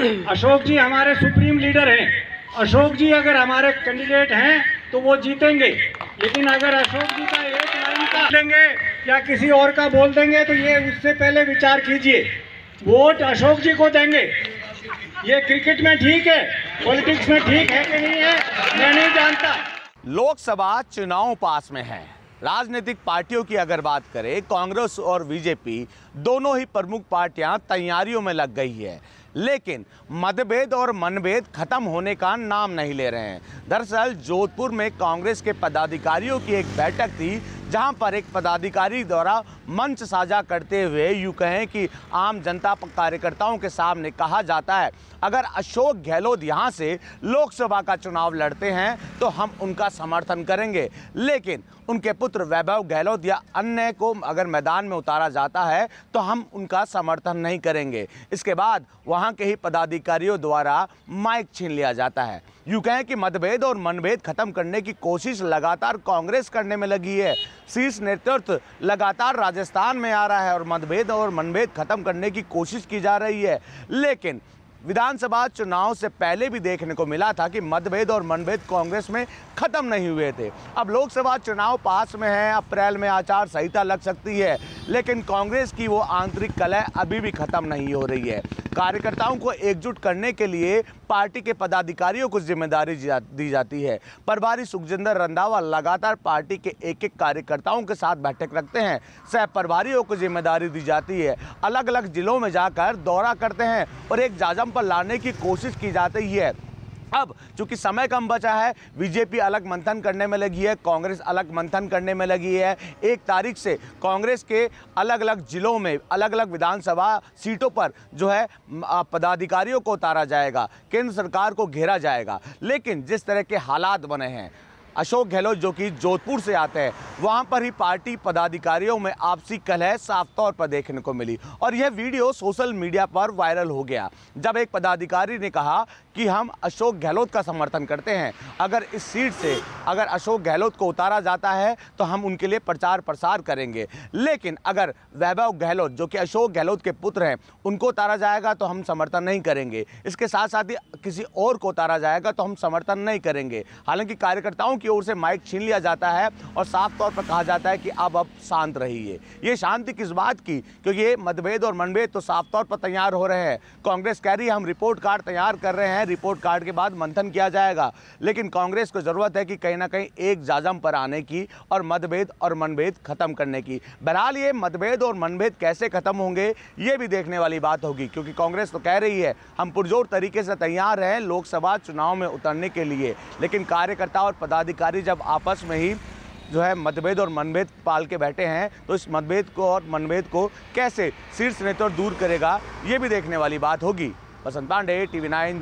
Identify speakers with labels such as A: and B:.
A: अशोक जी हमारे supreme leader हैं। अशोक जी अगर हमारे कैंडिडेट हैं तो वो जीतेंगे, लेकिन अगर अशोक जी का एक लाइन का देंगे या किसी और का बोल देंगे तो ये उससे पहले विचार कीजिए। वोट अशोक जी को देंगे। ये क्रिकेट में ठीक है, पॉलिटिक्स में ठीक है कि नहीं है मैं नहीं जानता।
B: लोकसभा चुनाव पास में है। राजनीतिक पार्टियों की अगर बात करें, कांग्रेस और बीजेपी दोनों ही प्रमुख पार्टियां तैयारियों में लग गई है, लेकिन मतभेद और मनभेद खत्म होने का नाम नहीं ले रहे हैं। दरअसल जोधपुर में कांग्रेस के पदाधिकारियों की एक बैठक थी, जहां पर एक पदाधिकारी द्वारा मंच साझा करते हुए यूं कहें कि आम जनता कार्यकर्ताओं के सामने कहा जाता है, अगर अशोक गहलोत यहां से लोकसभा का चुनाव लड़ते हैं तो हम उनका समर्थन करेंगे, लेकिन उनके पुत्र वैभव गहलोत या अन्य को अगर मैदान में उतारा जाता है तो हम उनका समर्थन नहीं करेंगे। इसके बाद वहां के ही पदाधिकारियों द्वारा माइक छीन लिया जाता है। यूं कहें कि मतभेद और मनभेद खत्म करने की कोशिश लगातार कांग्रेस करने में लगी है। शीर्ष नेतृत्व लगातार राजस्थान में आ रहा है और मतभेद और मनभेद खत्म करने की कोशिश की जा रही है, लेकिन विधानसभा चुनाव से पहले भी देखने को मिला था कि मतभेद और मनभेद कांग्रेस में खत्म नहीं हुए थे। अब लोकसभा चुनाव पास में है, अप्रैल में आचार संहिता लग सकती है, लेकिन कांग्रेस की वो आंतरिक कलह अभी भी खत्म नहीं हो रही है। कार्यकर्ताओं को एकजुट करने के लिए पार्टी के पदाधिकारियों को जिम्मेदारी दी जाती है। प्रभारी सुखजिंदर रंधावा लगातार पार्टी के एक कार्यकर्ताओं के साथ बैठक रखते हैं। सह प्रभारियों को जिम्मेदारी दी जाती है, अलग अलग जिलों में जाकर दौरा करते हैं और एक जाजम पर लाने की कोशिश की जाती है। अब चूंकि समय कम बचा है, बीजेपी अलग मंथन करने में लगी है, कांग्रेस अलग मंथन करने में लगी है। 1 तारीख से कांग्रेस के अलग अलग जिलों में अलग अलग विधानसभा सीटों पर जो है पदाधिकारियों को उतारा जाएगा, केंद्र सरकार को घेरा जाएगा। लेकिन जिस तरह के हालात बने हैं, अशोक गहलोत जो कि जोधपुर से आते हैं, वहां पर ही पार्टी पदाधिकारियों में आपसी कलह साफ तौर पर देखने को मिली और यह वीडियो सोशल मीडिया पर वायरल हो गया, जब एक पदाधिकारी ने कहा कि हम अशोक गहलोत का समर्थन करते हैं, अगर इस सीट से अगर अशोक गहलोत को उतारा जाता है तो हम उनके लिए प्रचार प्रसार करेंगे, लेकिन अगर वैभव गहलोत जो कि अशोक गहलोत के पुत्र हैं उनको उतारा जाएगा तो हम समर्थन नहीं करेंगे। इसके साथ साथ ही किसी और को उतारा जाएगा तो हम समर्थन नहीं करेंगे। हालांकि कार्यकर्ताओं की ओर से माइक छीन लिया जाता है और साफ तौर पर कहा जाता है कि अब शांत रहिए। ये शांति किस बात की? क्योंकि ये मतभेद और मनभेद तो साफ तौर पर तैयार हो रहे हैं। कांग्रेस कह रही है हम रिपोर्ट कार्ड तैयार कर रहे हैं, रिपोर्ट कार्ड के बाद मंथन किया जाएगा, लेकिन कांग्रेस को जरूरत है कि कहीं ना कहीं एक जाजम पर आने की और मतभेद और मनभेद खत्म करने की। बहरहाल ये मतभेद और मनभेद कैसे खत्म होंगे ये भी देखने वाली बात होगी, क्योंकि कांग्रेस तो कह रही है हम पुरजोर तरीके से तैयार हैं लोकसभा चुनाव में उतरने के लिए, लेकिन कार्यकर्ता और पदाधिकारी जब आपस में ही जो है मतभेद और मनभेद पाल के बैठे हैं तो इस मतभेद को और मनभेद को कैसे शीर्ष नेतृत्व दूर करेगा ये भी देखने वाली बात होगी। बसंत पांडे, TV9।